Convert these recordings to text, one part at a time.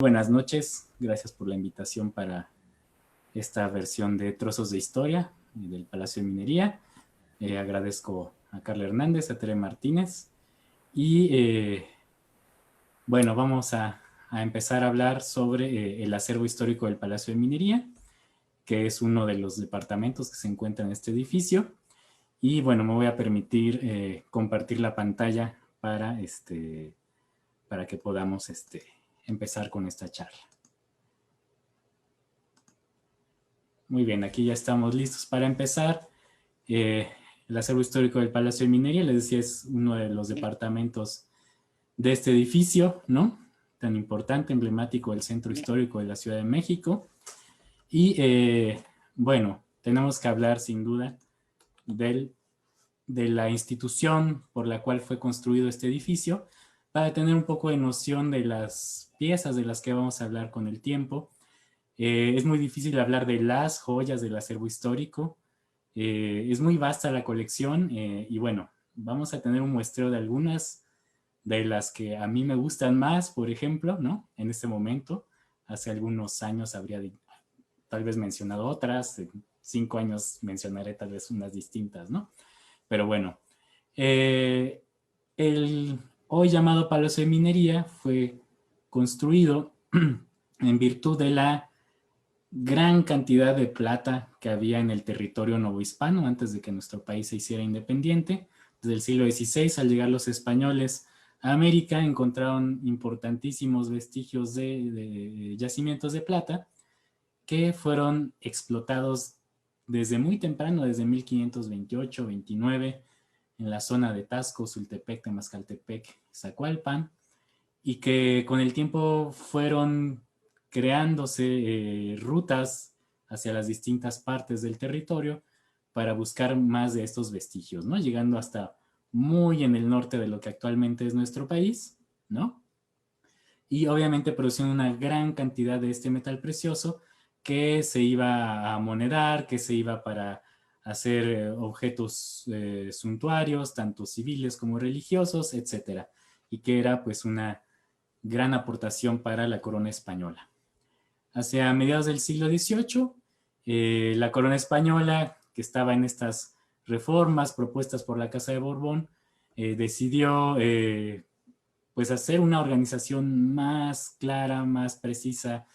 Buenas noches, gracias por la invitación para esta versión de Trozos de Historia del Palacio de Minería. Agradezco a Carla Hernández, a Tere Martínez y bueno, vamos a empezar a hablar sobre el acervo histórico del Palacio de Minería, que es uno de los departamentos que se encuentra en este edificio. Y bueno, me voy a permitir compartir la pantalla para que podamos empezar con esta charla. Muy bien, aquí ya estamos listos para empezar. El acervo histórico del Palacio de Minería, les decía, es uno de los departamentos de este edificio, ¿no? Tan importante, emblemático del centro histórico de la Ciudad de México. Y bueno, tenemos que hablar sin duda de la institución por la cual fue construido este edificio, para tener un poco de noción de las piezas de las que vamos a hablar con el tiempo. Es muy difícil hablar de las joyas del acervo histórico. Es muy vasta la colección y bueno, vamos a tener un muestreo de algunas de las que a mí me gustan más, por ejemplo, ¿no? En este momento, hace algunos años habría tal vez mencionado otras, en 5 años mencionaré tal vez unas distintas, ¿no? Pero bueno, el hoy llamado Palacio de Minería fue construido en virtud de la gran cantidad de plata que había en el territorio novohispano antes de que nuestro país se hiciera independiente. Desde el siglo XVI, al llegar los españoles a América, encontraron importantísimos vestigios de yacimientos de plata que fueron explotados desde muy temprano, desde 1528-29, en la zona de Tasco, Sultepec, Temascaltepec, Zacualpan, y que con el tiempo fueron creándose rutas hacia las distintas partes del territorio para buscar más de estos vestigios, ¿no? Llegando hasta muy en el norte de lo que actualmente es nuestro país, ¿no? Y obviamente produciendo una gran cantidad de este metal precioso que se iba a monedar, que se iba para hacer objetos suntuarios, tanto civiles como religiosos, etcétera, y que era pues una gran aportación para la corona española. Hacia mediados del siglo XVIII, la corona española, que estaba en estas reformas propuestas por la Casa de Borbón, decidió pues hacer una organización más clara, más precisa,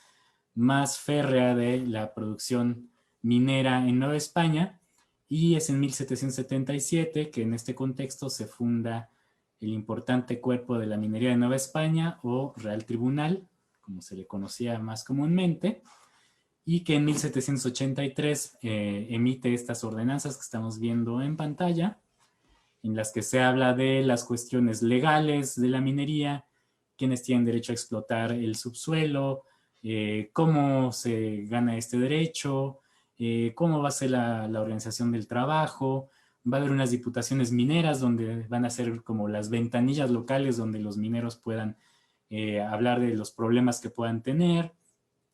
más férrea de la producción minera en Nueva España, y es en 1777 que en este contexto se funda el importante Cuerpo de la Minería de Nueva España, o Real Tribunal, como se le conocía más comúnmente, y que en 1783 emite estas ordenanzas que estamos viendo en pantalla, en las que se habla de las cuestiones legales de la minería, quiénes tienen derecho a explotar el subsuelo, cómo se gana este derecho, cómo va a ser la organización del trabajo. Va a haber unas diputaciones mineras donde van a ser como las ventanillas locales donde los mineros puedan hablar de los problemas que puedan tener,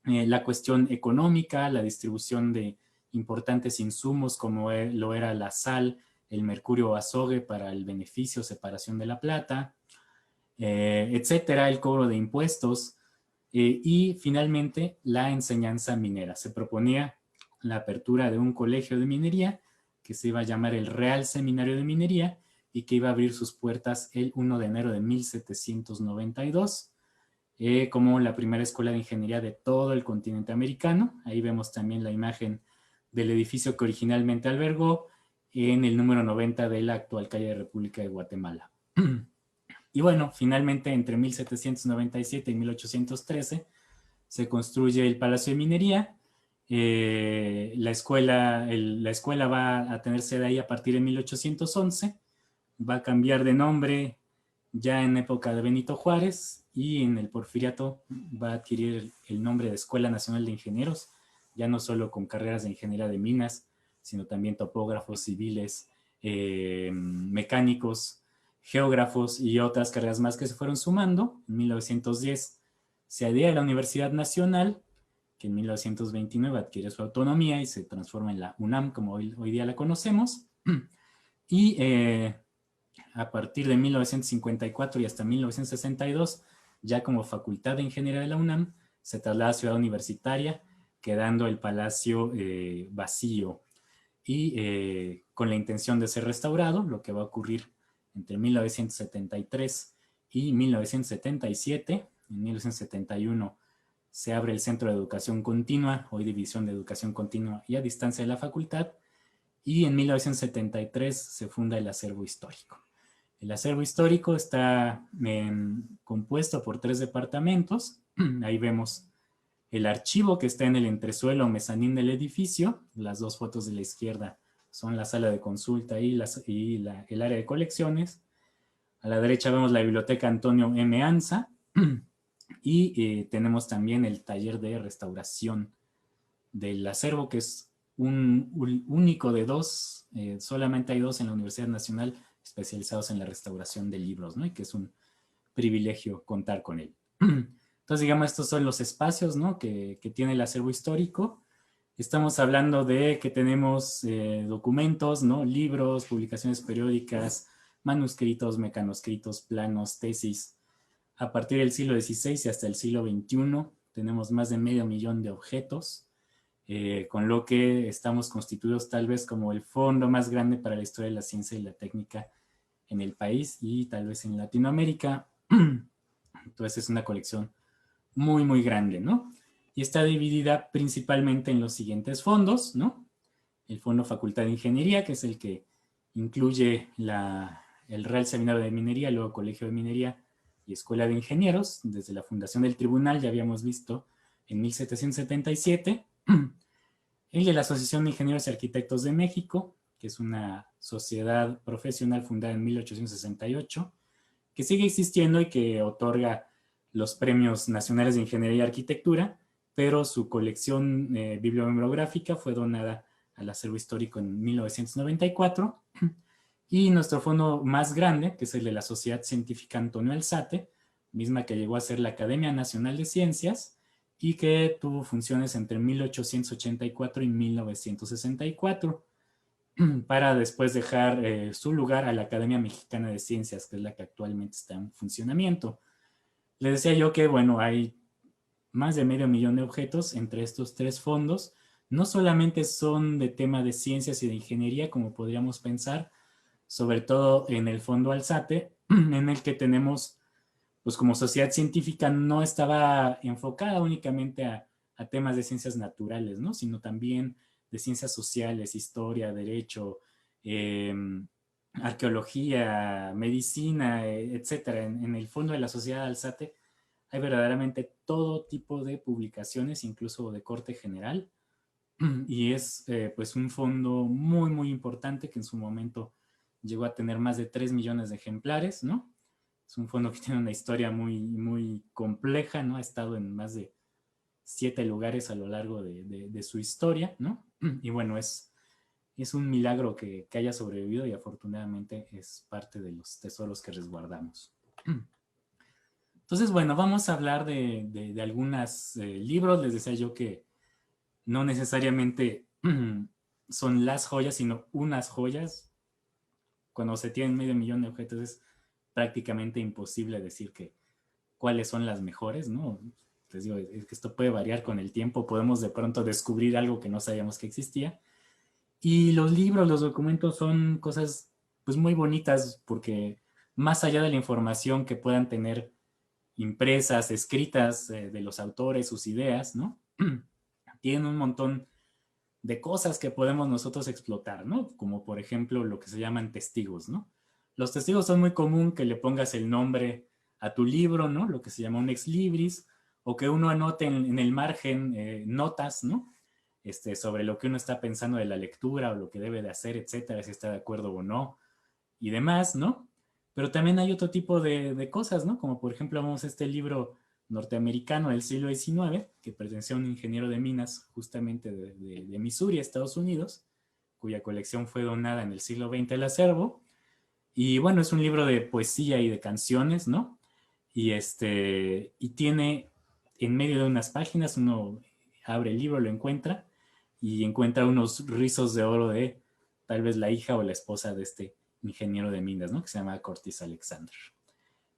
la cuestión económica, la distribución de importantes insumos como lo era la sal, el mercurio o azogue para el beneficio, separación de la plata, etcétera, el cobro de impuestos y finalmente la enseñanza minera. Se proponía la apertura de un colegio de minería que se iba a llamar el Real Seminario de Minería y que iba a abrir sus puertas el 1 de enero de 1792 como la primera escuela de ingeniería de todo el continente americano. Ahí vemos también la imagen del edificio que originalmente albergó en el número 90 de la actual calle de República de Guatemala. Y bueno, finalmente entre 1797 y 1813 se construye el Palacio de Minería. La escuela va a tener sede ahí a partir de 1811. Va a cambiar de nombre ya en época de Benito Juárez, y en el Porfiriato va a adquirir el nombre de Escuela Nacional de Ingenieros, ya no solo con carreras de ingeniería de minas, sino también topógrafos civiles, mecánicos, geógrafos y otras carreras más que se fueron sumando. En 1910 se adhiere a la Universidad Nacional, que en 1929 adquiere su autonomía y se transforma en la UNAM, como hoy día la conocemos. Y a partir de 1954 y hasta 1962, ya como Facultad de Ingeniería de la UNAM, se traslada a Ciudad Universitaria, quedando el palacio vacío y con la intención de ser restaurado, lo que va a ocurrir entre 1973 y 1977. En 1971 se abre el Centro de Educación Continua, hoy División de Educación Continua y a Distancia de la Facultad, y en 1973 se funda el Acervo Histórico. El acervo histórico está compuesto por 3 departamentos. Ahí vemos el archivo que está en el entresuelo o mezanín del edificio. Las 2 fotos de la izquierda son la sala de consulta y el área de colecciones. A la derecha vemos la biblioteca Antonio M. Anza y tenemos también el taller de restauración del acervo, que es un único de 2, solamente hay 2 en la Universidad Nacional especializados en la restauración de libros, ¿no? Y que es un privilegio contar con él. Entonces, digamos, estos son los espacios, ¿no? que tiene el acervo histórico. Estamos hablando de que tenemos documentos, ¿no? Libros, publicaciones periódicas, manuscritos, mecanoscritos, planos, tesis. A partir del siglo XVI y hasta el siglo XXI tenemos más de 500,000 de objetos, con lo que estamos constituidos tal vez como el fondo más grande para la historia de la ciencia y la técnica en el país y tal vez en Latinoamérica. Entonces es una colección muy, muy grande, ¿no? Y está dividida principalmente en los siguientes fondos, ¿no? El Fondo Facultad de Ingeniería, que es el que incluye el Real Seminario de Minería, luego Colegio de Minería y Escuela de Ingenieros. Desde la fundación del tribunal ya habíamos visto en 1777. El de la Asociación de Ingenieros y Arquitectos de México, que es una sociedad profesional fundada en 1868, que sigue existiendo y que otorga los premios nacionales de Ingeniería y Arquitectura, pero su colección bibliográfica fue donada al acervo histórico en 1994. Y nuestro fondo más grande, que es el de la Sociedad Científica Antonio Alzate, misma que llegó a ser la Academia Nacional de Ciencias y que tuvo funciones entre 1884 y 1964, para después dejar su lugar a la Academia Mexicana de Ciencias, que es la que actualmente está en funcionamiento. Les decía yo que, bueno, hay más de 500,000 de objetos entre estos 3 fondos. No solamente son de tema de ciencias y de ingeniería, como podríamos pensar, sobre todo en el fondo Alzate, en el que tenemos, pues como sociedad científica no estaba enfocada únicamente a temas de ciencias naturales, ¿no? Sino también de ciencias sociales, historia, derecho, arqueología, medicina, etcétera. En el fondo de la sociedad Alzate hay verdaderamente todo tipo de publicaciones, incluso de corte general, y es pues un fondo muy, muy importante que en su momento llegó a tener más de 3 millones de ejemplares, ¿no? Es un fondo que tiene una historia muy, muy compleja, ¿no? Ha estado en más de 7 lugares a lo largo de su historia, ¿no? Y bueno, es un milagro que haya sobrevivido y afortunadamente es parte de los tesoros que resguardamos. Entonces, bueno, vamos a hablar de algunos libros. Les decía yo que no necesariamente son las joyas, sino unas joyas. Cuando se tienen 500,000 de objetos es prácticamente imposible decir cuáles son las mejores, ¿no? Les digo, es que esto puede variar con el tiempo, podemos de pronto descubrir algo que no sabíamos que existía. Y los libros, los documentos son cosas pues muy bonitas porque más allá de la información que puedan tener impresas, escritas de los autores, sus ideas, ¿no? Tienen un montón de cosas que podemos nosotros explotar, ¿no? Como por ejemplo lo que se llaman testigos, ¿no? Los testigos son muy común que le pongas el nombre a tu libro, ¿no? Lo que se llama un ex libris, o que uno anote en el margen notas, ¿no? Sobre lo que uno está pensando de la lectura o lo que debe de hacer, etcétera, si está de acuerdo o no, y demás, ¿no? Pero también hay otro tipo de cosas, ¿no? Como por ejemplo, vamos a este libro norteamericano del siglo XIX, que pertenecía a un ingeniero de minas justamente de Missouri, Estados Unidos, cuya colección fue donada en el siglo XX al acervo. Y bueno, es un libro de poesía y de canciones, ¿no? Y tiene en medio de unas páginas, uno abre el libro, lo encuentra y encuentra unos rizos de oro de tal vez la hija o la esposa de este ingeniero de minas, ¿no? Que se llama Curtis Alexander.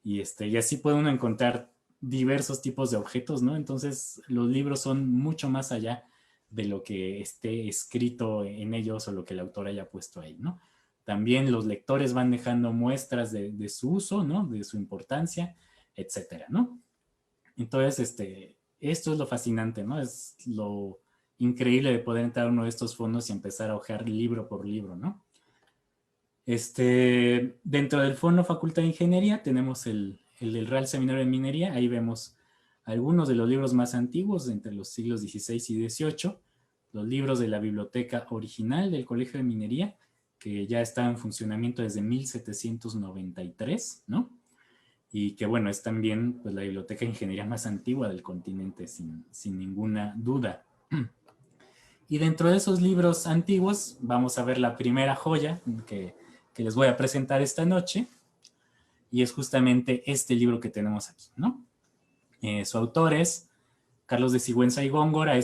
Y así puede uno encontrar diversos tipos de objetos, ¿no? Entonces los libros son mucho más allá de lo que esté escrito en ellos o lo que el autor haya puesto ahí, ¿no? También los lectores van dejando muestras de su uso, ¿no? De su importancia, etcétera, ¿no? Entonces, esto es lo fascinante, ¿no? Es lo increíble de poder entrar a uno de estos fondos y empezar a hojear libro por libro, ¿no? Dentro del Fondo Facultad de Ingeniería tenemos el del Real Seminario de Minería. Ahí vemos algunos de los libros más antiguos, entre los siglos XVI y XVIII, los libros de la biblioteca original del Colegio de Minería, que ya está en funcionamiento desde 1793, ¿no? Y que, bueno, es también pues, la biblioteca de ingeniería más antigua del continente, sin ninguna duda. Y dentro de esos libros antiguos vamos a ver la primera joya que les voy a presentar esta noche, y es justamente este libro que tenemos aquí, ¿no? Su autor es Carlos de Sigüenza y Góngora,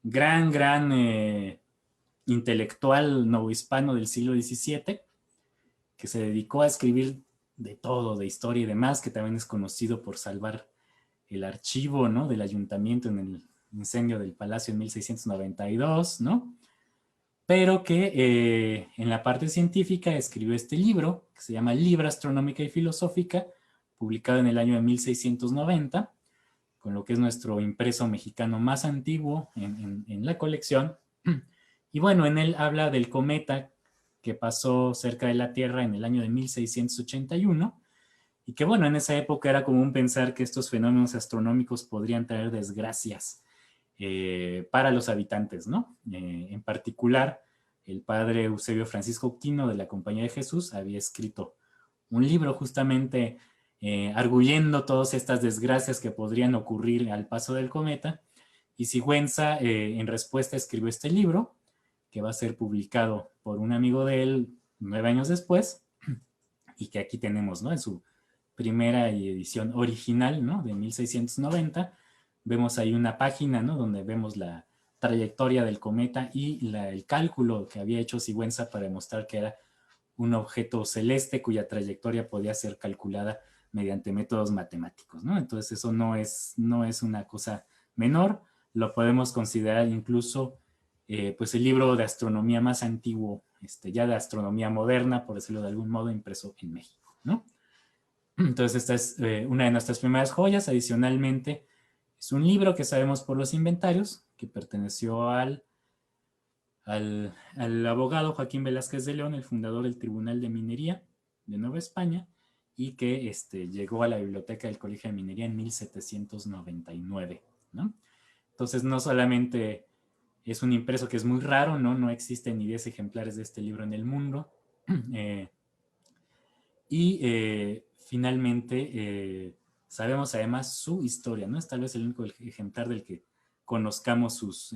gran intelectual novohispano del siglo XVII, que se dedicó a escribir de todo, de historia y demás, que también es conocido por salvar el archivo, ¿no? Del ayuntamiento en el incendio del palacio en 1692, ¿no? Pero que en la parte científica escribió este libro, que se llama Libra Astronómica y Filosófica, publicado en el año de 1690, con lo que es nuestro impreso mexicano más antiguo en la colección. Y bueno, en él habla del cometa que pasó cerca de la Tierra en el año de 1681, y que bueno, en esa época era común pensar que estos fenómenos astronómicos podrían traer desgracias para los habitantes, ¿no? En particular, el padre Eusebio Francisco Quino de la Compañía de Jesús había escrito un libro justamente arguyendo todas estas desgracias que podrían ocurrir al paso del cometa, y Sigüenza en respuesta escribió este libro, que va a ser publicado por un amigo de él 9 años después, y que aquí tenemos, ¿no? En su primera edición original, ¿no? De 1690, vemos ahí una página, ¿no? Donde vemos la trayectoria del cometa y el cálculo que había hecho Sigüenza para demostrar que era un objeto celeste cuya trayectoria podía ser calculada mediante métodos matemáticos, ¿no? Entonces eso no es una cosa menor, lo podemos considerar incluso pues el libro de astronomía más antiguo, ya de astronomía moderna, por decirlo de algún modo, impreso en México, ¿no? Entonces esta es una de nuestras primeras joyas. Adicionalmente, es un libro que sabemos por los inventarios, que perteneció al abogado Joaquín Velázquez de León, el fundador del Tribunal de Minería de Nueva España, y que llegó a la biblioteca del Colegio de Minería en 1799, ¿no? Entonces no solamente es un impreso que es muy raro, ¿no? No existen ni 10 ejemplares de este libro en el mundo. Finalmente, sabemos además su historia, ¿no? Es tal vez el único ejemplar del que conozcamos sus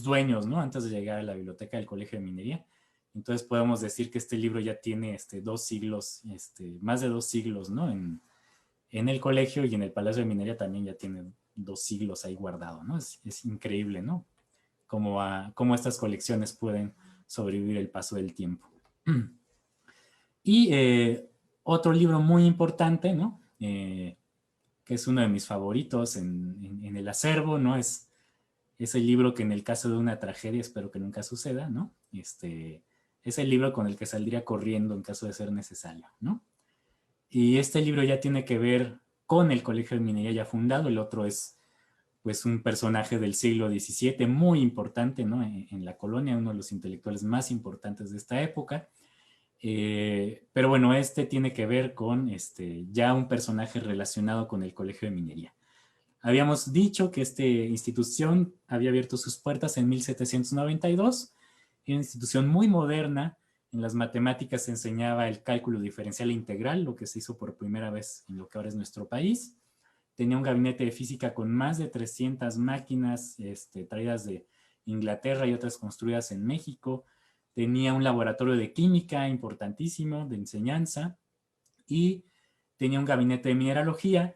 dueños, ¿no? Antes de llegar a la biblioteca del Colegio de Minería. Entonces podemos decir que este libro ya tiene 2 siglos, más de 2 siglos, ¿no? En el colegio, y en el Palacio de Minería también ya tiene 2 siglos ahí guardado, ¿no? Es increíble, ¿no? Cómo estas colecciones pueden sobrevivir el paso del tiempo. Y otro libro muy importante, ¿no? Que es uno de mis favoritos en el acervo, ¿no? Es el libro que en el caso de una tragedia, espero que nunca suceda, ¿no? Es el libro con el que saldría corriendo en caso de ser necesario, ¿no? Y este libro ya tiene que ver con el Colegio de Minería ya fundado. El otro es pues un personaje del siglo XVII muy importante, ¿no? En la colonia, uno de los intelectuales más importantes de esta época. Pero bueno, tiene que ver con ya un personaje relacionado con el Colegio de Minería. Habíamos dicho que esta institución había abierto sus puertas en 1792, una institución muy moderna. En las matemáticas se enseñaba el cálculo diferencial e integral, lo que se hizo por primera vez en lo que ahora es nuestro país. Tenía un gabinete de física con más de 300 máquinas traídas de Inglaterra y otras construidas en México. Tenía un laboratorio de química importantísimo, de enseñanza, y tenía un gabinete de mineralogía,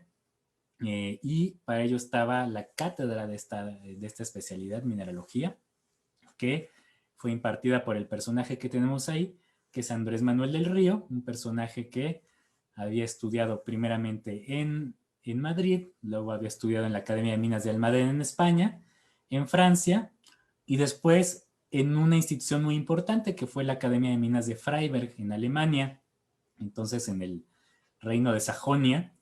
y para ello estaba la cátedra de esta especialidad, mineralogía, que fue impartida por el personaje que tenemos ahí, que es Andrés Manuel del Río, un personaje que había estudiado primeramente en en Madrid, luego había estudiado en la Academia de Minas de Almadén en España, en Francia, y después en una institución muy importante que fue la Academia de Minas de Freiberg en Alemania, entonces en el Reino de Sajonia,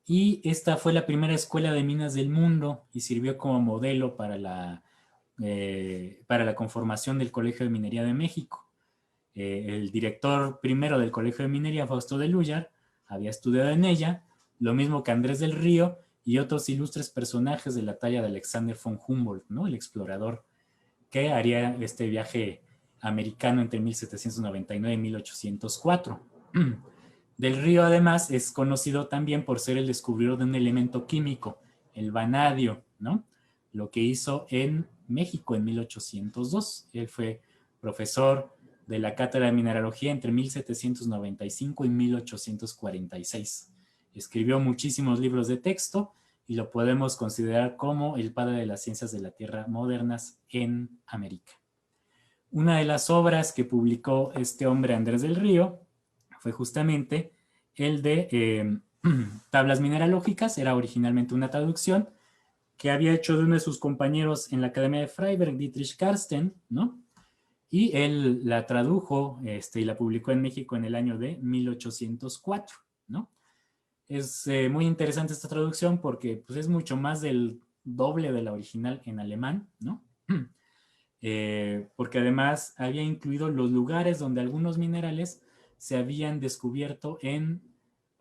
y esta fue la primera escuela de minas del mundo y sirvió como modelo para la conformación del Colegio de Minería de México. El director primero del Colegio de Minería, Fausto de Lúyar, había estudiado en ella, lo mismo que Andrés del Río y otros ilustres personajes de la talla de Alexander von Humboldt, ¿no? El explorador que haría este viaje americano entre 1799 y 1804. Del Río, además, es conocido también por ser el descubridor de un elemento químico, el vanadio, ¿no? Lo que hizo en México en 1802. Él fue profesor de la Cátedra de Mineralogía entre 1795 y 1846. Escribió muchísimos libros de texto y lo podemos considerar como el padre de las ciencias de la Tierra modernas en América. Una de las obras que publicó este hombre, Andrés del Río, fue justamente el de Tablas Mineralógicas. Era originalmente una traducción que había hecho de uno de sus compañeros en la Academia de Freiberg, Dietrich Karsten, ¿no? Y él la tradujo y la publicó en México en el año de 1804, ¿no? Es muy interesante esta traducción porque pues, es mucho más del doble de la original en alemán, ¿no? Porque además había incluido los lugares donde algunos minerales se habían descubierto en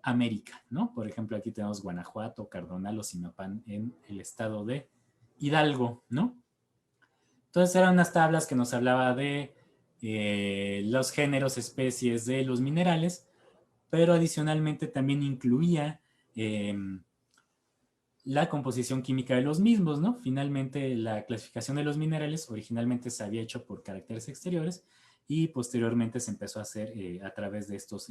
América, ¿no? Por ejemplo, aquí tenemos Guanajuato, Cardonal o Sinopán en el estado de Hidalgo, ¿no? Entonces eran unas tablas que nos hablaba de los géneros, especies de los minerales, pero adicionalmente también incluía la composición química de los mismos, ¿no? Finalmente, la clasificación de los minerales originalmente se había hecho por caracteres exteriores y posteriormente se empezó a hacer a través de estos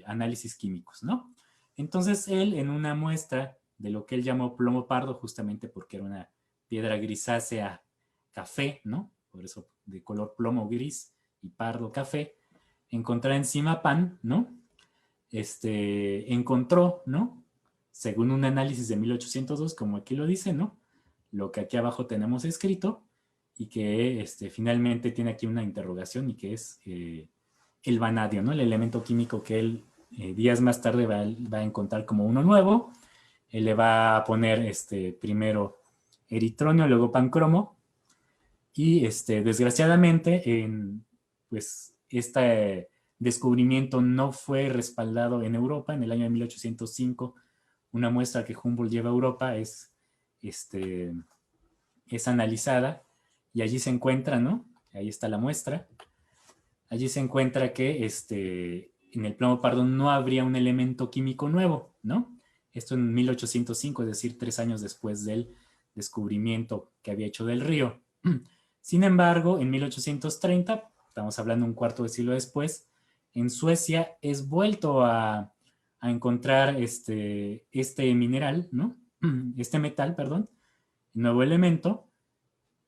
análisis químicos, ¿no? Entonces, él en una muestra de lo que él llamó plomo pardo, justamente porque era una piedra grisácea café, ¿no? Por eso de color plomo gris y pardo café, encontró encima pan, ¿no? Encontró, ¿no? Según un análisis de 1802, como aquí lo dice, ¿no? Lo que aquí abajo tenemos escrito y que finalmente tiene aquí una interrogación y que es el vanadio, ¿no? El elemento químico que él días más tarde va a encontrar como uno nuevo. Él le va a poner primero eritronio, luego pancromo y desgraciadamente pues este descubrimiento no fue respaldado en Europa. En el año de 1805 una muestra que Humboldt lleva a Europa es analizada y allí se encuentra, ¿no? Ahí está la muestra. Allí se encuentra que en el plomo pardo no habría un elemento químico nuevo, ¿no? Esto en 1805, es decir, 3 años después del descubrimiento que había hecho del Río. Sin embargo, en 1830, estamos hablando un cuarto de siglo después, en Suecia es vuelto a encontrar este mineral, ¿no? Este metal, perdón, nuevo elemento,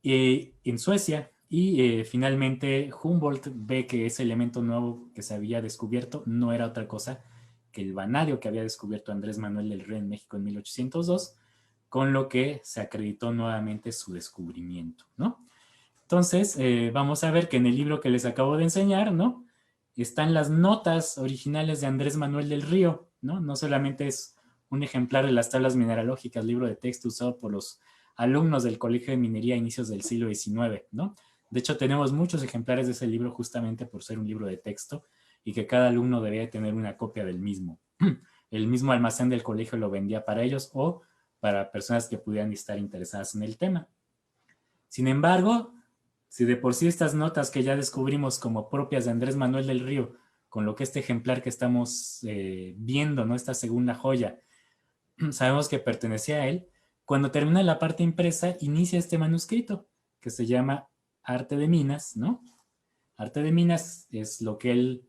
en Suecia. Y finalmente Humboldt ve que ese elemento nuevo que se había descubierto no era otra cosa que el vanadio que había descubierto Andrés Manuel del Río en México en 1802, con lo que se acreditó nuevamente su descubrimiento, ¿no? Entonces, vamos a ver que en el libro que les acabo de enseñar, ¿no? Están las notas originales de Andrés Manuel del Río, ¿no? No solamente es un ejemplar de las tablas mineralógicas, libro de texto usado por los alumnos del Colegio de Minería a inicios del siglo XIX, ¿no? De hecho, tenemos muchos ejemplares de ese libro justamente por ser un libro de texto y que cada alumno debía tener una copia del mismo. El mismo almacén del colegio lo vendía para ellos o para personas que pudieran estar interesadas en el tema. Sin embargo, si de por sí estas notas que ya descubrimos como propias de Andrés Manuel del Río, con lo que este ejemplar que estamos viendo, ¿no? Esta segunda joya, sabemos que pertenecía a él, cuando termina la parte impresa, inicia este manuscrito, que se llama Arte de Minas, ¿no? Arte de Minas es lo que él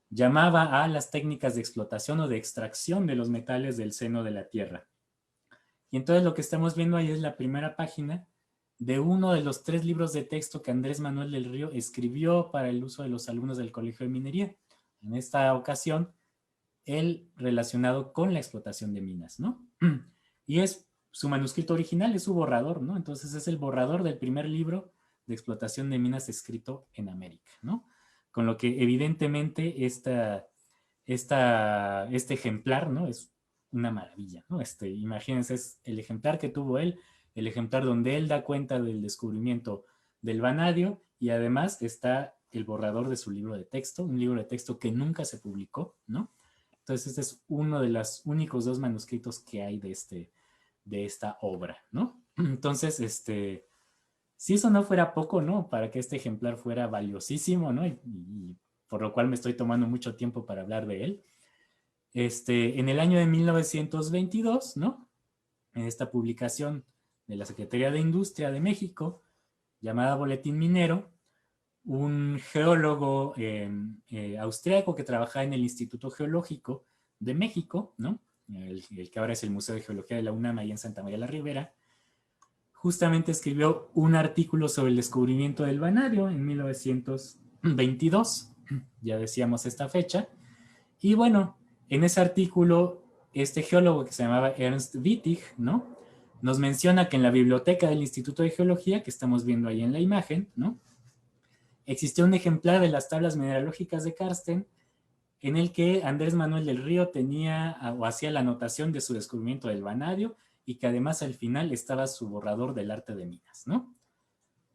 llamaba a las técnicas de explotación o de extracción de los metales del seno de la tierra. Y entonces lo que estamos viendo ahí es la primera página de uno de los 3 libros de texto que Andrés Manuel del Río escribió para el uso de los alumnos del Colegio de Minería. En esta ocasión, el relacionado con la explotación de minas, ¿no? Y es su manuscrito original, es su borrador, ¿no? Entonces es el borrador del primer libro de explotación de minas escrito en América, ¿no? Con lo que evidentemente este ejemplar, ¿no? Es una maravilla, ¿no? Imagínense, es el ejemplar que tuvo él, el ejemplar donde él da cuenta del descubrimiento del vanadio, y además está el borrador de su libro de texto, un libro de texto que nunca se publicó, ¿no? Entonces este es uno de los únicos dos manuscritos que hay de esta obra, ¿no? Entonces, si eso no fuera poco, ¿no? Para que este ejemplar fuera valiosísimo, ¿no? Y por lo cual me estoy tomando mucho tiempo para hablar de él. En el año de 1922, ¿no? En esta publicación de la Secretaría de Industria de México, llamada Boletín Minero, un geólogo austriaco que trabajaba en el Instituto Geológico de México, ¿no? El que ahora es el Museo de Geología de la UNAM, ahí en Santa María la Ribera, justamente escribió un artículo sobre el descubrimiento del vanadio en 1922, ya decíamos esta fecha, y bueno, en ese artículo, este geólogo que se llamaba Ernst Wittig, ¿no? Nos menciona que en la biblioteca del Instituto de Geología, que estamos viendo ahí en la imagen, ¿no? Existió un ejemplar de las tablas mineralógicas de Karsten en el que Andrés Manuel del Río tenía o hacía la anotación de su descubrimiento del vanadio, y que además al final estaba su borrador del arte de minas, ¿no?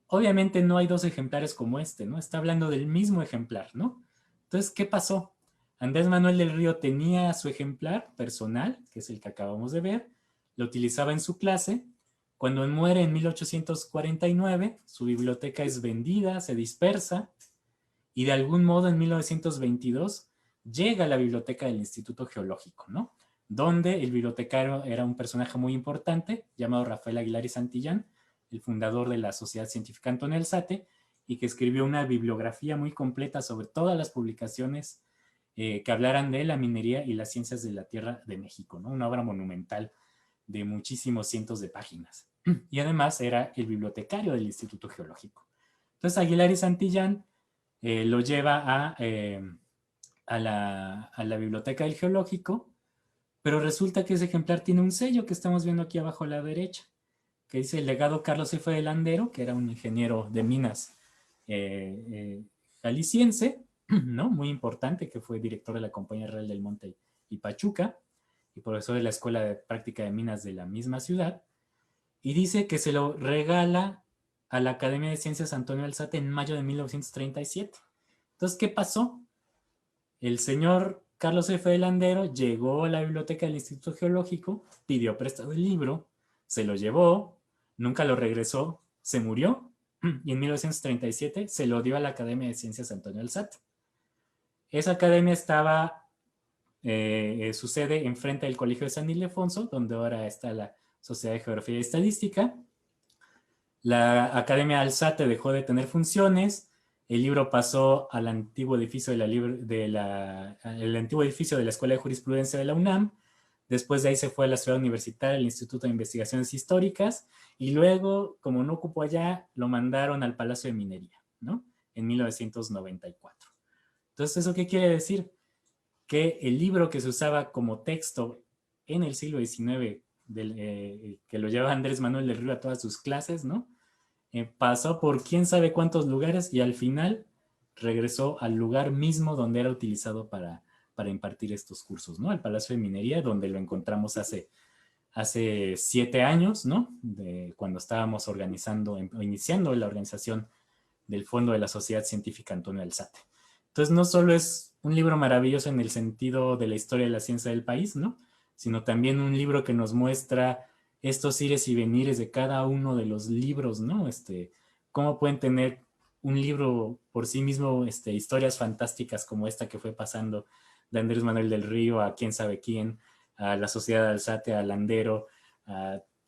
Obviamente no hay dos ejemplares como este, ¿no? Está hablando del mismo ejemplar, ¿no? Entonces, ¿qué pasó? Andrés Manuel del Río tenía su ejemplar personal, que es el que acabamos de ver, lo utilizaba en su clase. Cuando muere en 1849, su biblioteca es vendida, se dispersa, y de algún modo en 1922 llega a la biblioteca del Instituto Geológico, ¿no? Donde el bibliotecario era un personaje muy importante, llamado Rafael Aguilar y Santillán, el fundador de la Sociedad Científica Antonio Alzate, y que escribió una bibliografía muy completa sobre todas las publicaciones que hablaran de la minería y las ciencias de la Tierra de México, ¿no? Una obra monumental de muchísimos cientos de páginas. Y además era el bibliotecario del Instituto Geológico. Entonces Aguilar y Santillán lo lleva a la biblioteca del Geológico, pero resulta que ese ejemplar tiene un sello que estamos viendo aquí abajo a la derecha, que dice el legado Carlos F. de Landero, que era un ingeniero de minas jalisciense, ¿no? Muy importante, que fue director de la Compañía Real del Monte y Pachuca, y profesor de la Escuela de Práctica de Minas de la misma ciudad, y dice que se lo regala a la Academia de Ciencias Antonio Alzate en mayo de 1937. Entonces, ¿qué pasó? El señor Carlos F. de Landero llegó a la biblioteca del Instituto Geológico, pidió prestado el libro, se lo llevó, nunca lo regresó, se murió, y en 1937 se lo dio a la Academia de Ciencias Antonio Alzate. Esa academia estaba, su sede enfrente del Colegio de San Ildefonso, donde ahora está la Sociedad de Geografía y Estadística. La Academia Alzate dejó de tener funciones, el libro pasó al antiguo edificio el antiguo edificio de la Escuela de Jurisprudencia de la UNAM. Después de ahí se fue a la ciudad universitaria, el Instituto de Investigaciones Históricas, y luego, como no ocupó allá, lo mandaron al Palacio de Minería, ¿no? En 1994. Entonces, ¿eso qué quiere decir? Que el libro que se usaba como texto en el siglo XIX, que lo llevaba Andrés Manuel del Río a todas sus clases, ¿no? Pasó por quién sabe cuántos lugares y al final regresó al lugar mismo donde era utilizado para impartir estos cursos, ¿no? Al Palacio de Minería, donde lo encontramos hace 7 años, ¿no? Cuando estábamos iniciando la organización del Fondo de la Sociedad Científica Antonio Alzate. Entonces, no solo es un libro maravilloso en el sentido de la historia de la ciencia del país, ¿no? Sino también un libro que nos muestra estos ires y venires de cada uno de los libros, ¿no? Cómo pueden tener un libro por sí mismo, historias fantásticas como esta que fue pasando de Andrés Manuel del Río a quién sabe quién, a la Sociedad de Alzate, a Landero,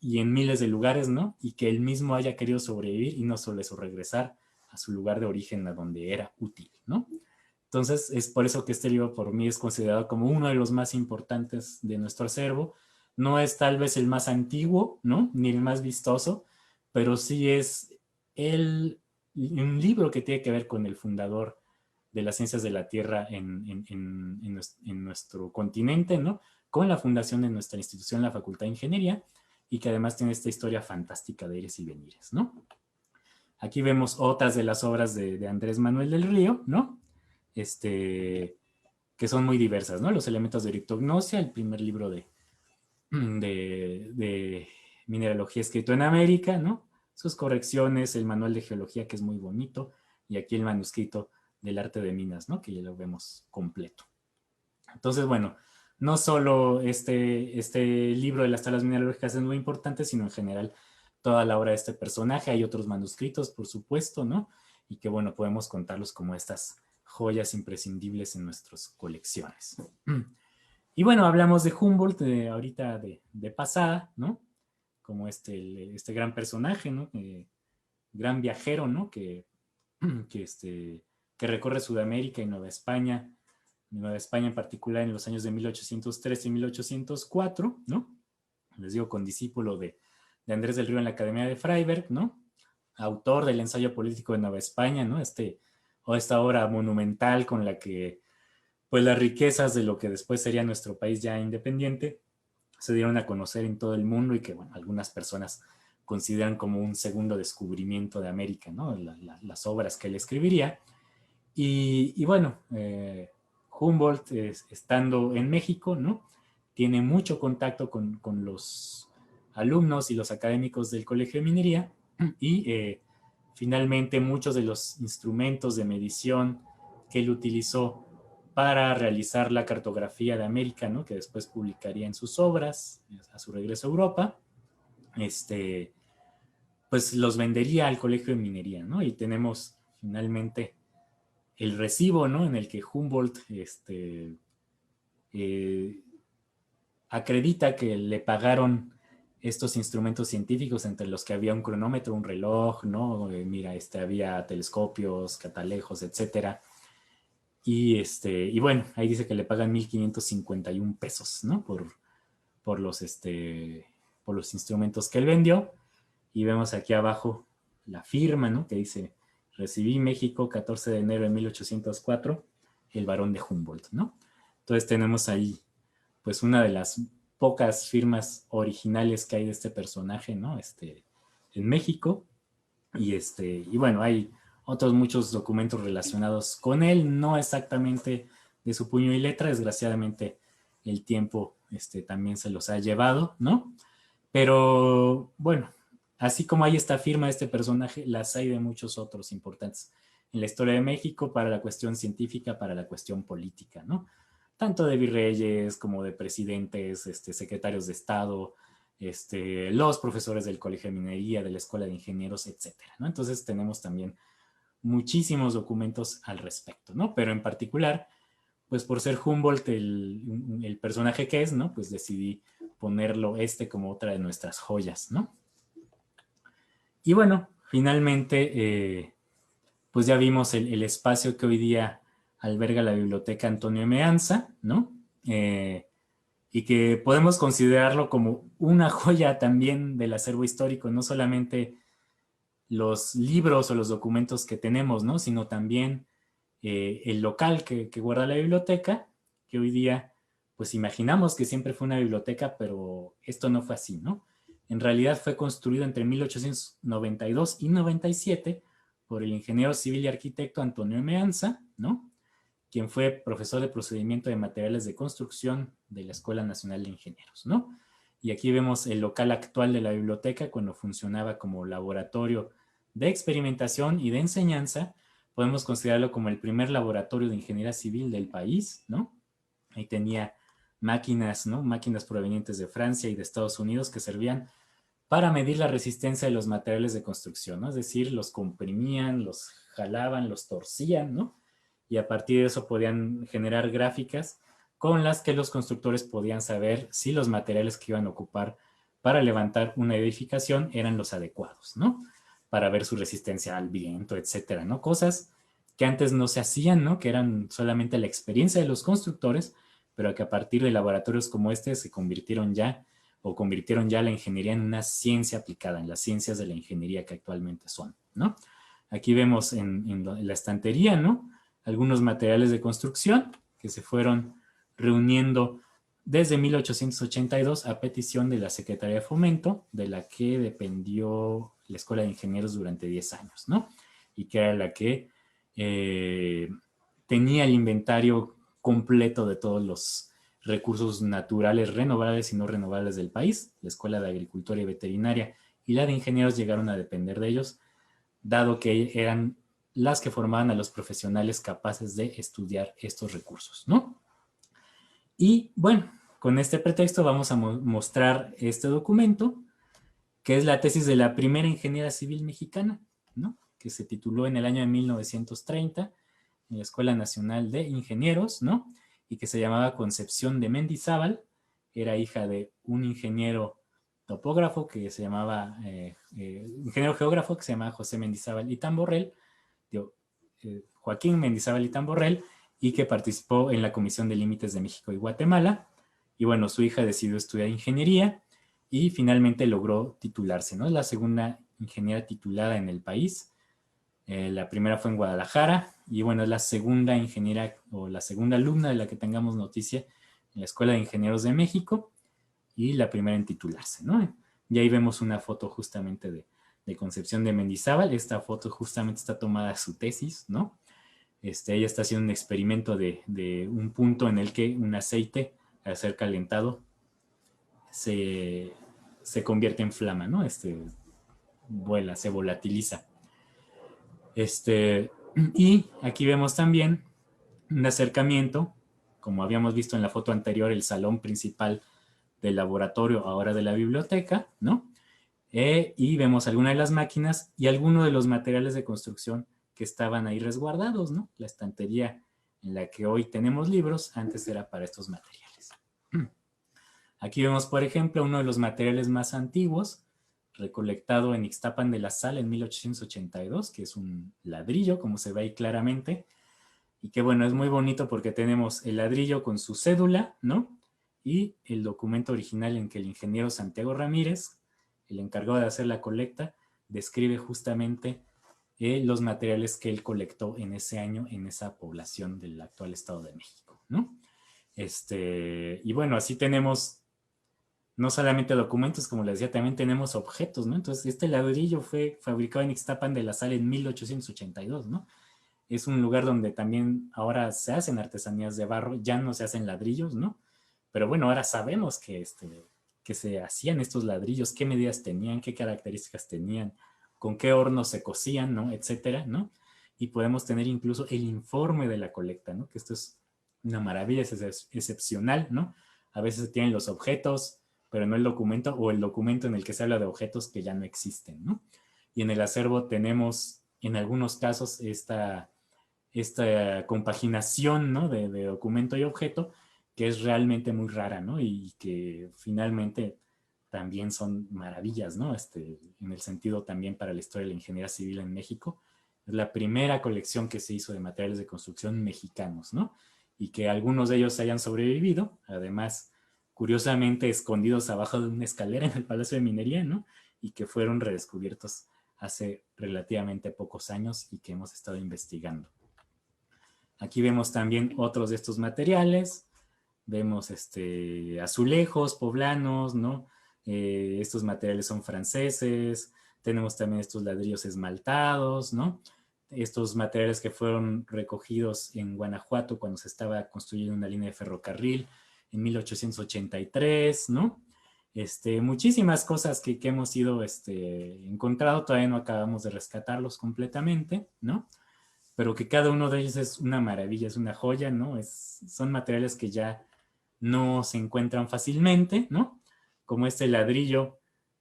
y en miles de lugares, ¿no? Y que él mismo haya querido sobrevivir y no solo eso, regresar a su lugar de origen, a donde era útil, ¿no? Entonces, es por eso que este libro por mí es considerado como uno de los más importantes de nuestro acervo. No es tal vez el más antiguo, ¿no? Ni el más vistoso, pero sí es un libro que tiene que ver con el fundador de las ciencias de la Tierra en nuestro continente, ¿no? Con la fundación de nuestra institución, la Facultad de Ingeniería, y que además tiene esta historia fantástica de ires y venires, ¿no? Aquí vemos otras de las obras de Andrés Manuel del Río, ¿no? Que son muy diversas, ¿no? Los elementos de orictognosia, el primer libro de mineralogía escrito en América, ¿no? Sus correcciones, el manual de geología, que es muy bonito, y aquí el manuscrito del arte de minas, ¿no? Que ya lo vemos completo. Entonces, bueno, no solo este libro de las tablas mineralógicas es muy importante, sino en general toda la obra de este personaje. Hay otros manuscritos, por supuesto, ¿no? Y que, bueno, podemos contarlos como estas joyas imprescindibles en nuestras colecciones. Y bueno, hablamos de Humboldt ahorita de pasada, ¿no? Como este gran personaje, ¿no? Gran viajero, ¿no? Que recorre Sudamérica y Nueva España en particular en los años de 1803 y 1804, ¿no? Les digo, condiscípulo de Andrés del Río en la Academia de Freiberg, ¿no? Autor del ensayo político de Nueva España, ¿no? Esta obra monumental con la que, pues, las riquezas de lo que después sería nuestro país ya independiente se dieron a conocer en todo el mundo y que, bueno, algunas personas consideran como un segundo descubrimiento de América, ¿no? Las obras que él escribiría. Y bueno, Humboldt, estando en México, ¿no? Tiene mucho contacto con los alumnos y los académicos del Colegio de Minería y finalmente muchos de los instrumentos de medición que él utilizó para realizar la cartografía de América, ¿no? Que después publicaría en sus obras a su regreso a Europa, pues los vendería al Colegio de Minería, ¿no? Y tenemos finalmente el recibo, ¿no? En el que Humboldt acredita que le pagaron estos instrumentos científicos, entre los que había un cronómetro, un reloj, ¿no? Mira, había telescopios, catalejos, etcétera. Y bueno, ahí dice que le pagan 1,551 pesos, ¿no? Por los instrumentos que él vendió. Y vemos aquí abajo la firma, ¿no? Que dice: recibí México, 14 de enero de 1804, el barón de Humboldt, ¿no? Entonces tenemos ahí, pues, una de las pocas firmas originales que hay de este personaje, ¿no? En México. Y bueno, hay otros muchos documentos relacionados con él, no exactamente de su puño y letra, desgraciadamente el tiempo también se los ha llevado, ¿no? Pero bueno, así como hay esta firma de este personaje, las hay de muchos otros importantes en la historia de México para la cuestión científica, para la cuestión política, ¿no? Tanto de virreyes como de presidentes, secretarios de Estado, los profesores del Colegio de Minería, de la Escuela de Ingenieros, etcétera, ¿no? Entonces tenemos también muchísimos documentos al respecto, ¿no? Pero en particular, pues por ser Humboldt el personaje que es, ¿no? Pues decidí ponerlo como otra de nuestras joyas, ¿no? Y bueno, finalmente, pues ya vimos el espacio que hoy día alberga la Biblioteca Antonio M. Anza, ¿no? Y que podemos considerarlo como una joya también del acervo histórico, no solamente los libros o los documentos que tenemos, ¿no? Sino también el local que guarda la biblioteca, que hoy día, pues imaginamos que siempre fue una biblioteca, pero esto no fue así, ¿no? En realidad fue construido entre 1892 y 97 por el ingeniero civil y arquitecto Antonio M. Anza, ¿no? Quien fue profesor de procedimiento de materiales de construcción de la Escuela Nacional de Ingenieros, ¿no? Y aquí vemos el local actual de la biblioteca cuando funcionaba como laboratorio de experimentación y de enseñanza. Podemos considerarlo como el primer laboratorio de ingeniería civil del país, ¿no? Ahí tenía máquinas, ¿no? Máquinas provenientes de Francia y de Estados Unidos que servían para medir la resistencia de los materiales de construcción, ¿no? Es decir, los comprimían, los jalaban, los torcían, ¿no? Y a partir de eso podían generar gráficas con las que los constructores podían saber si los materiales que iban a ocupar para levantar una edificación eran los adecuados, ¿no? Para ver su resistencia al viento, etcétera, ¿no? Cosas que antes no se hacían, ¿no? Que eran solamente la experiencia de los constructores, pero que a partir de laboratorios como este se convirtieron ya la ingeniería en una ciencia aplicada, en las ciencias de la ingeniería que actualmente son, ¿no? Aquí vemos en la estantería, ¿no? algunos materiales de construcción que se fueron reuniendo desde 1882 a petición de la Secretaría de Fomento, de la que dependió la Escuela de Ingenieros durante 10 años, ¿no? Y que era la que tenía el inventario completo de todos los recursos naturales renovables y no renovables del país. La Escuela de Agricultura y Veterinaria y la de Ingenieros llegaron a depender de ellos, dado que eran las que formaban a los profesionales capaces de estudiar estos recursos, ¿no? Y bueno, con este pretexto vamos a mostrar este documento, que es la tesis de la primera ingeniera civil mexicana, ¿no? Que se tituló en el año de 1930 en la Escuela Nacional de Ingenieros, ¿no? Y que se llamaba Concepción de Mendizábal. Era hija de un ingeniero topógrafo que se llamaba, ingeniero geógrafo que se llamaba José Mendizábal y Tamborrell, Joaquín Mendizábal y Tamborrell, y que participó en la Comisión de Límites de México y Guatemala. Y bueno, su hija decidió estudiar ingeniería y finalmente logró titularse, ¿no? Es la segunda ingeniera titulada en el país. La primera fue en Guadalajara y bueno, es la segunda ingeniera o la segunda alumna de la que tengamos noticia en la Escuela de Ingenieros de México y la primera en titularse, ¿no? Y ahí vemos una foto justamente de Concepción de Mendizábal. Esta foto justamente está tomada de su tesis, ¿no? Ella está haciendo un experimento de un punto en el que un aceite, al ser calentado, se convierte en flama, ¿no? Vuela, se volatiliza. Y aquí vemos también un acercamiento, como habíamos visto en la foto anterior, el salón principal del laboratorio, ahora de la biblioteca, ¿no? Y vemos algunas de las máquinas y algunos de los materiales de construcción que estaban ahí resguardados, ¿no? La estantería en la que hoy tenemos libros, antes era para estos materiales. Aquí vemos, por ejemplo, uno de los materiales más antiguos, recolectado en Ixtapan de la Sal en 1882, que es un ladrillo, como se ve ahí claramente, y que bueno, es muy bonito porque tenemos el ladrillo con su cédula, ¿no? Y el documento original en que el ingeniero Santiago Ramírez, el encargado de hacer la colecta, describe justamente los materiales que él colectó en ese año en esa población del actual Estado de México, ¿no? Y bueno, así tenemos no solamente documentos, como les decía, también tenemos objetos, ¿no? Entonces, este ladrillo fue fabricado en Ixtapan de la Sal en 1882, ¿no? Es un lugar donde también ahora se hacen artesanías de barro, ya no se hacen ladrillos, ¿no? Pero bueno, ahora sabemos que se hacían estos ladrillos, qué medidas tenían, qué características tenían, con qué hornos se cocían, ¿no? Etcétera, ¿no? Y podemos tener incluso el informe de la colecta, ¿no? Que esto es una maravilla, es excepcional, ¿no? A veces se tienen los objetos, pero no el documento, o el documento en el que se habla de objetos que ya no existen, ¿no? Y en el acervo tenemos, en algunos casos, esta compaginación, ¿no? de documento y objeto, que es realmente muy rara, ¿no? Y que finalmente también son maravillas, ¿no? En el sentido también para la historia de la ingeniería civil en México. Es la primera colección que se hizo de materiales de construcción mexicanos, ¿no? Y que algunos de ellos hayan sobrevivido, además, curiosamente escondidos abajo de una escalera en el Palacio de Minería, ¿no? Y que fueron redescubiertos hace relativamente pocos años y que hemos estado investigando. Aquí vemos también otros de estos materiales. Vemos azulejos poblanos, ¿no? Estos materiales son franceses. Tenemos también estos ladrillos esmaltados, ¿no? Estos materiales que fueron recogidos en Guanajuato cuando se estaba construyendo una línea de ferrocarril en 1883, ¿no? Muchísimas cosas que hemos ido encontrado, todavía no acabamos de rescatarlos completamente, ¿no? Pero que cada uno de ellos es una maravilla, es una joya, ¿no? Son materiales que ya no se encuentran fácilmente, ¿no? Como este ladrillo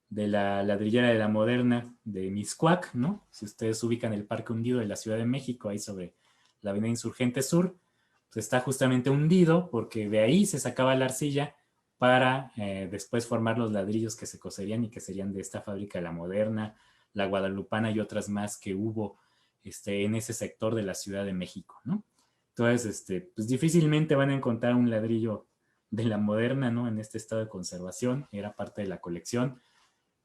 de la ladrillera de la Moderna de Mixcoac, ¿no? Si ustedes ubican el Parque Hundido de la Ciudad de México, ahí sobre la Avenida Insurgente Sur, pues está justamente hundido porque de ahí se sacaba la arcilla para después formar los ladrillos que se coserían y que serían de esta fábrica de la Moderna, la Guadalupana y otras más que hubo en ese sector de la Ciudad de México, ¿no? Entonces, pues difícilmente van a encontrar un ladrillo de la Moderna, ¿no? En este estado de conservación, era parte de la colección.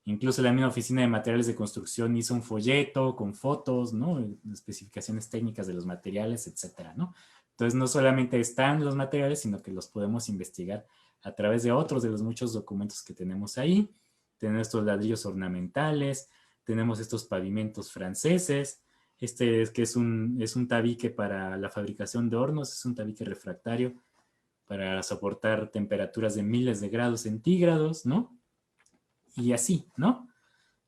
Incluso la misma oficina de materiales de construcción hizo un folleto con fotos, ¿no? Especificaciones técnicas de los materiales, etcétera, ¿no? Entonces, no solamente están los materiales, sino que los podemos investigar a través de otros de los muchos documentos que tenemos ahí. Tenemos estos ladrillos ornamentales, tenemos estos pavimentos franceses, este que es un tabique para la fabricación de hornos, es un tabique refractario para soportar temperaturas de miles de grados centígrados, ¿no? Y así, ¿no?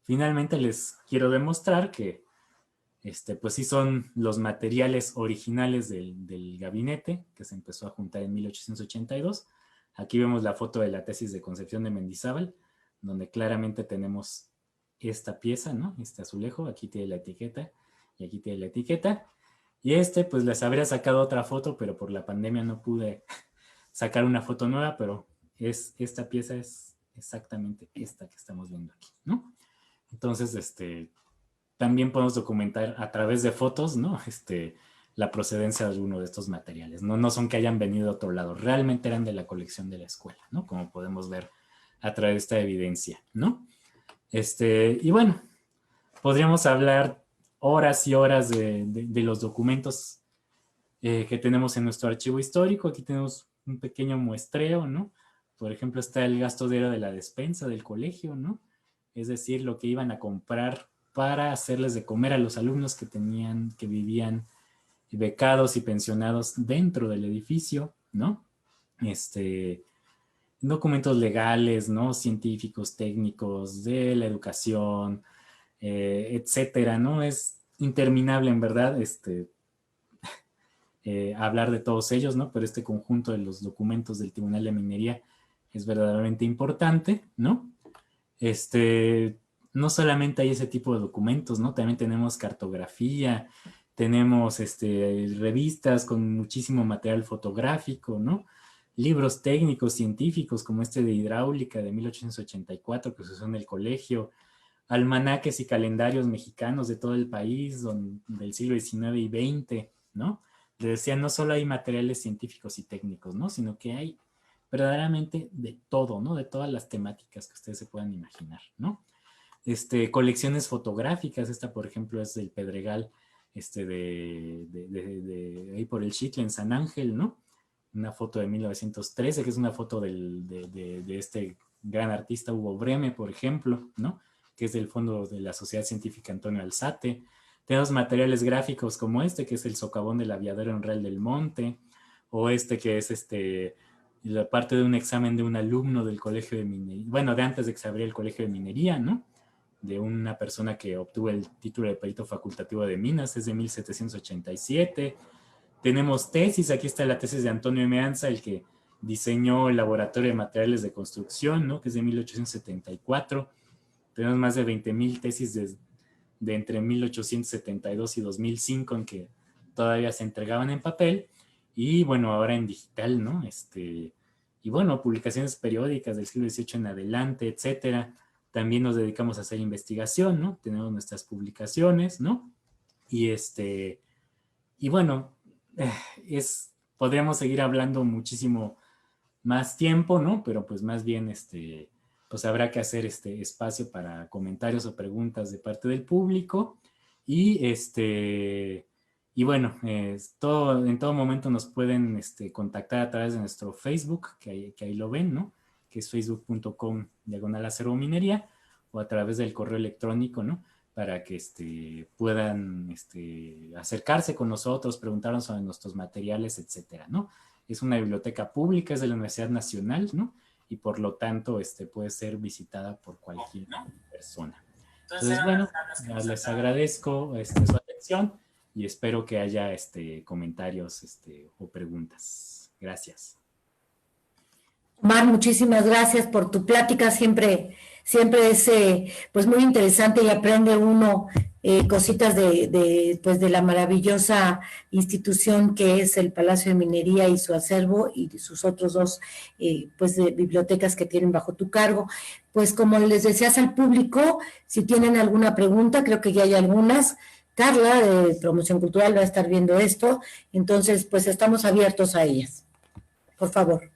Finalmente les quiero demostrar que pues sí son los materiales originales del gabinete que se empezó a juntar en 1882. Aquí vemos la foto de la tesis de Concepción de Mendizábal, donde claramente tenemos esta pieza, ¿no? Este azulejo, aquí tiene la etiqueta y aquí tiene la etiqueta. Y pues les habría sacado otra foto, pero por la pandemia no pude sacar una foto nueva, pero esta pieza es exactamente esta que estamos viendo aquí, ¿no? Entonces, también podemos documentar a través de fotos, ¿no? La procedencia de alguno de estos materiales, ¿no? No son que hayan venido de otro lado, realmente eran de la colección de la escuela, ¿no? Como podemos ver a través de esta evidencia, ¿no? Y bueno, podríamos hablar horas y horas de los documentos que tenemos en nuestro archivo histórico. Aquí tenemos un pequeño muestreo, ¿no? Por ejemplo, está el gasto diario de la despensa del colegio, ¿no? Es decir, lo que iban a comprar para hacerles de comer a los alumnos que vivían becados y pensionados dentro del edificio, ¿no? Documentos legales, ¿no? Científicos, técnicos, de la educación, etcétera, ¿no? Es interminable, en verdad, hablar de todos ellos, ¿no? Pero este conjunto de los documentos del Tribunal de Minería es verdaderamente importante, ¿no? No solamente hay ese tipo de documentos, ¿no? También tenemos cartografía, tenemos revistas con muchísimo material fotográfico, ¿no? Libros técnicos, científicos, como este de hidráulica de 1884 que se usó en el colegio, almanaques y calendarios mexicanos de todo el país del siglo XIX y XX, ¿no? Les decía, no solo hay materiales científicos y técnicos, ¿no? Sino que hay verdaderamente de todo, ¿no? De todas las temáticas que ustedes se puedan imaginar, ¿no? Colecciones fotográficas, esta por ejemplo es del Pedregal, de ahí por el Chitle en San Ángel, ¿no? Una foto de 1913, que es una foto de este gran artista Hugo Breme, por ejemplo, ¿no? Que es del Fondo de la Sociedad Científica Antonio Alzate. Tenemos materiales gráficos como que es el socavón del aviadero en Real del Monte, o que es la parte de un examen de un alumno del Colegio de Minería, bueno, de antes de que se abriera el Colegio de Minería, ¿no? De una persona que obtuvo el título de perito facultativo de minas, es de 1787. Tenemos tesis, aquí está la tesis de Antonio M. Anza, el que diseñó el Laboratorio de Materiales de Construcción, ¿no? Que es de 1874. Tenemos más de 20,000 tesis de entre 1872 y 2005 en que todavía se entregaban en papel, y bueno, ahora en digital, ¿no? Y bueno, publicaciones periódicas del siglo XVIII en adelante, etcétera. También nos dedicamos a hacer investigación, ¿no? Tenemos nuestras publicaciones, ¿no? Y bueno, podríamos seguir hablando muchísimo más tiempo, ¿no? Pero pues más bien, pues habrá que hacer espacio para comentarios o preguntas de parte del público. Y bueno, en todo momento nos pueden contactar a través de nuestro Facebook, que ahí lo ven, ¿no? Que es facebook.com/acerominería, o a través del correo electrónico, ¿no? Para que puedan acercarse con nosotros, preguntarnos sobre nuestros materiales, etcétera, ¿no? Es una biblioteca pública, es de la Universidad Nacional, ¿no? Y por lo tanto puede ser visitada por cualquier persona. Entonces, bueno, les agradezco su atención y espero que haya comentarios o preguntas. Gracias. Omar, muchísimas gracias por tu plática, siempre es pues muy interesante y aprende uno cositas pues de la maravillosa institución que es el Palacio de Minería y su acervo y sus otros dos pues de bibliotecas que tienen bajo tu cargo. Pues como les decías al público, si tienen alguna pregunta, creo que ya hay algunas. Carla de Promoción Cultural va a estar viendo esto, entonces pues estamos abiertos a ellas. Por favor.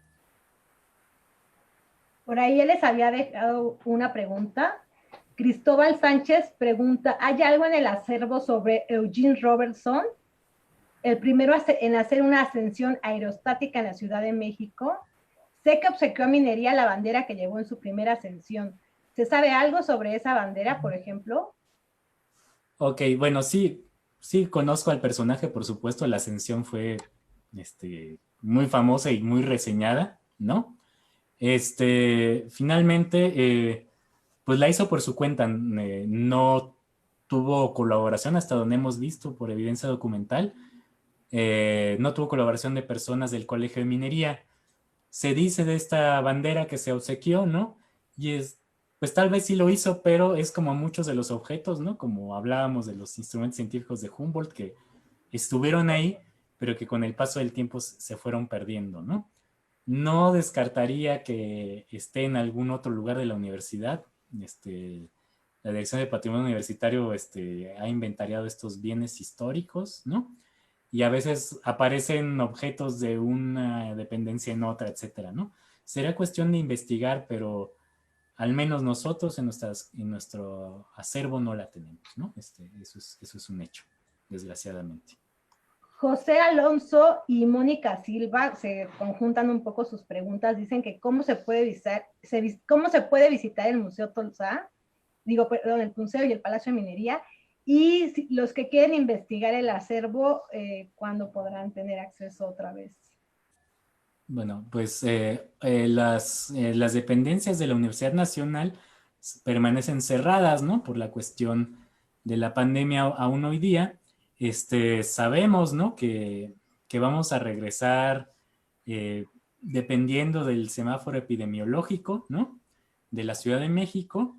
Por ahí él les había dejado una pregunta. Cristóbal Sánchez pregunta, ¿hay algo en el acervo sobre Eugene Robertson? El primero en hacer una ascensión aerostática en la Ciudad de México. Sé que obsequió a Minería la bandera que llevó en su primera ascensión. ¿Se sabe algo sobre esa bandera, por ejemplo? Ok, bueno, sí, sí conozco al personaje, por supuesto, la ascensión fue muy famosa y muy reseñada, ¿no? Finalmente, pues la hizo por su cuenta, no tuvo colaboración hasta donde hemos visto por evidencia documental, no tuvo colaboración de personas del Colegio de Minería. Se dice de esta bandera que se obsequió, ¿no? Y pues tal vez sí lo hizo, pero es como muchos de los objetos, ¿no? Como hablábamos de los instrumentos científicos de Humboldt que estuvieron ahí, pero que con el paso del tiempo se fueron perdiendo, ¿no? No descartaría que esté en algún otro lugar de la universidad. La Dirección de Patrimonio Universitario ha inventariado estos bienes históricos, ¿no? Y a veces aparecen objetos de una dependencia en otra, etcétera, ¿no? Será cuestión de investigar, pero al menos nosotros en nuestro acervo no la tenemos, ¿no? Eso es un hecho, desgraciadamente. José Alonso y Mónica Silva se conjuntan un poco sus preguntas. Dicen que cómo se puede visitar el Museo Tolsá, perdón, el Museo y el Palacio de Minería, y los que quieren investigar el acervo, ¿cuándo podrán tener acceso otra vez? Bueno, pues las dependencias de la Universidad Nacional permanecen cerradas, ¿no? Por la cuestión de la pandemia aún hoy día. Sabemos, ¿no? Que vamos a regresar dependiendo del semáforo epidemiológico, ¿no? De la Ciudad de México.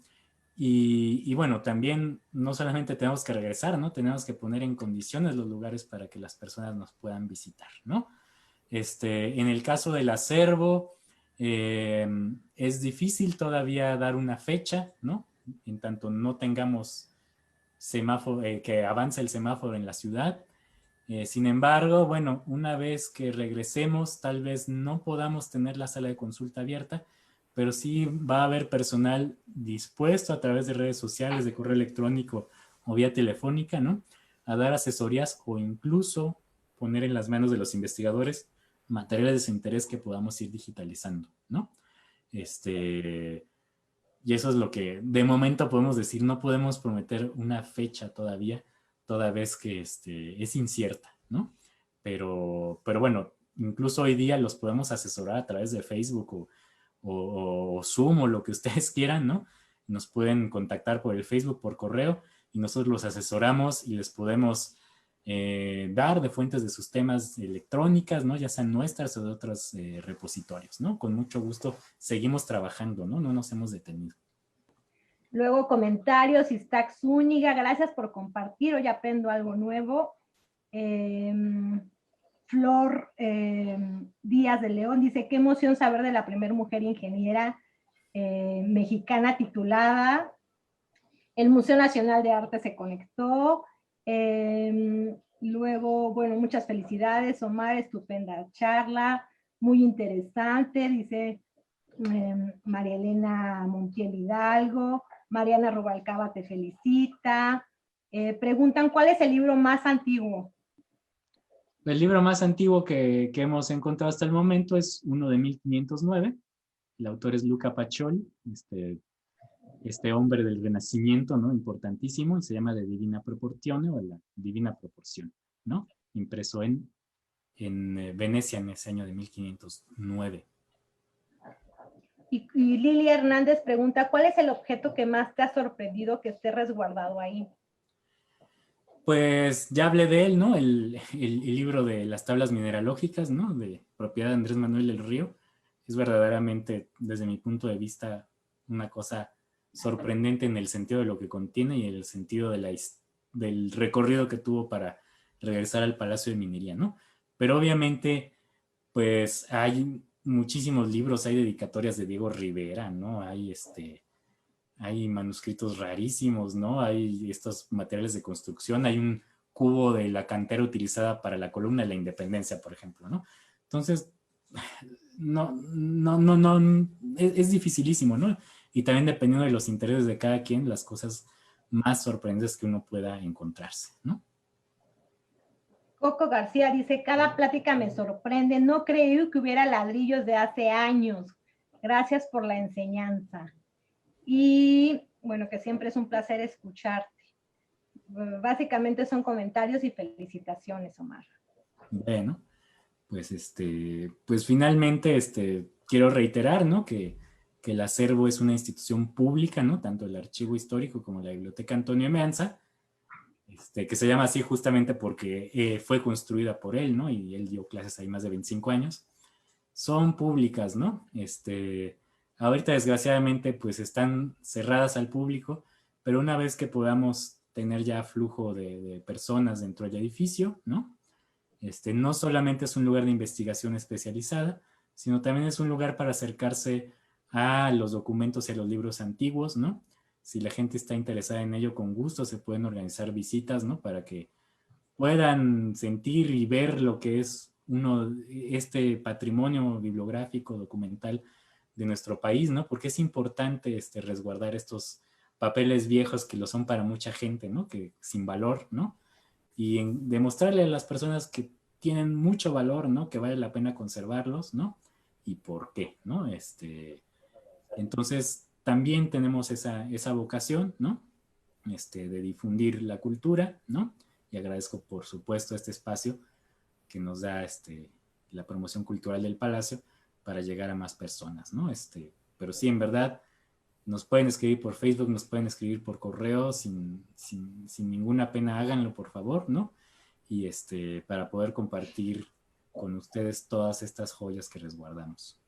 Y bueno, también no solamente tenemos que regresar, ¿no? Tenemos que poner en condiciones los lugares para que las personas nos puedan visitar, ¿no? En el caso del acervo, es difícil todavía dar una fecha, ¿no? En tanto no tengamos semáforo, que avance el semáforo en la ciudad. Sin embargo, bueno, una vez que regresemos, tal vez no podamos tener la sala de consulta abierta, pero sí va a haber personal dispuesto a través de redes sociales, de correo electrónico o vía telefónica, ¿no? A dar asesorías o incluso poner en las manos de los investigadores materiales de su interés que podamos ir digitalizando, ¿no? Y eso es lo que de momento podemos decir. No podemos prometer una fecha todavía, toda vez que es incierta, ¿no? Pero bueno, incluso hoy día los podemos asesorar a través de Facebook o Zoom o lo que ustedes quieran, ¿no? Nos pueden contactar por el Facebook, por correo, y nosotros los asesoramos y les podemos dar de fuentes de sus temas electrónicas, ¿no? Ya sean nuestras o de otros repositorios, ¿no? Con mucho gusto seguimos trabajando, ¿no? No nos hemos detenido. Luego comentarios, Iztac Zúñiga, gracias por compartir, hoy aprendo algo nuevo. Flor Díaz de León dice, qué emoción saber de la primera mujer ingeniera mexicana titulada. El Museo Nacional de Arte se conectó. Luego, bueno, muchas felicidades, Omar, estupenda charla, muy interesante, dice María Elena Montiel Hidalgo. Mariana Rubalcaba te felicita. Preguntan, ¿cuál es el libro más antiguo? El libro más antiguo que hemos encontrado hasta el momento es uno de 1509. El autor es Luca Pacioli, este hombre del Renacimiento, ¿no? Importantísimo, y se llama De Divina Proportione, o La Divina Proporción, ¿no? Impreso en Venecia en ese año de 1509. Y Lili Hernández pregunta, ¿cuál es el objeto que más te ha sorprendido que esté resguardado ahí? Pues ya hablé de él, ¿no? El libro de las tablas mineralógicas, ¿no? De propiedad de Andrés Manuel del Río. Es verdaderamente, desde mi punto de vista, una cosa sorprendente en el sentido de lo que contiene y en el sentido del recorrido que tuvo para regresar al Palacio de Minería, ¿no? Pero obviamente, pues hay muchísimos libros, hay dedicatorias de Diego Rivera, ¿no? Hay manuscritos rarísimos, ¿no? Hay estos materiales de construcción, hay un cubo de la cantera utilizada para la columna de la Independencia, por ejemplo, ¿no? Entonces, no, es dificilísimo, ¿no? Y también dependiendo de los intereses de cada quien, las cosas más sorprendentes que uno pueda encontrarse, ¿no? Coco García dice, cada plática me sorprende, no creí que hubiera ladrillos de hace años. Gracias por la enseñanza. Y bueno, que siempre es un placer escucharte. Básicamente son comentarios y felicitaciones, Omar. Bueno, pues pues finalmente quiero reiterar, ¿no? Que el acervo es una institución pública, ¿no? Tanto el Archivo Histórico como la Biblioteca Antonio Meanza, que se llama así justamente porque fue construida por él, ¿no? Y él dio clases ahí más de 25 años. Son públicas, ¿no? Ahorita desgraciadamente pues están cerradas al público, pero una vez que podamos tener ya flujo de personas dentro del edificio, ¿no? No solamente es un lugar de investigación especializada, sino también es un lugar para acercarse a los documentos y a los libros antiguos, ¿no? Si la gente está interesada en ello, con gusto se pueden organizar visitas, ¿no? Para que puedan sentir y ver lo que es este patrimonio bibliográfico, documental de nuestro país, ¿no? Porque es importante resguardar estos papeles viejos que lo son para mucha gente, ¿no? Que sin valor, ¿no? Y demostrarle a las personas que tienen mucho valor, ¿no? Que vale la pena conservarlos, ¿no? Y por qué, ¿no? Entonces, también tenemos esa vocación, ¿no? De difundir la cultura, ¿no? Y agradezco, por supuesto, este espacio que nos da la promoción cultural del Palacio para llegar a más personas, ¿no? Pero sí, en verdad, nos pueden escribir por Facebook, nos pueden escribir por correo, sin ninguna pena, háganlo, por favor, ¿no? Y para poder compartir con ustedes todas estas joyas que resguardamos.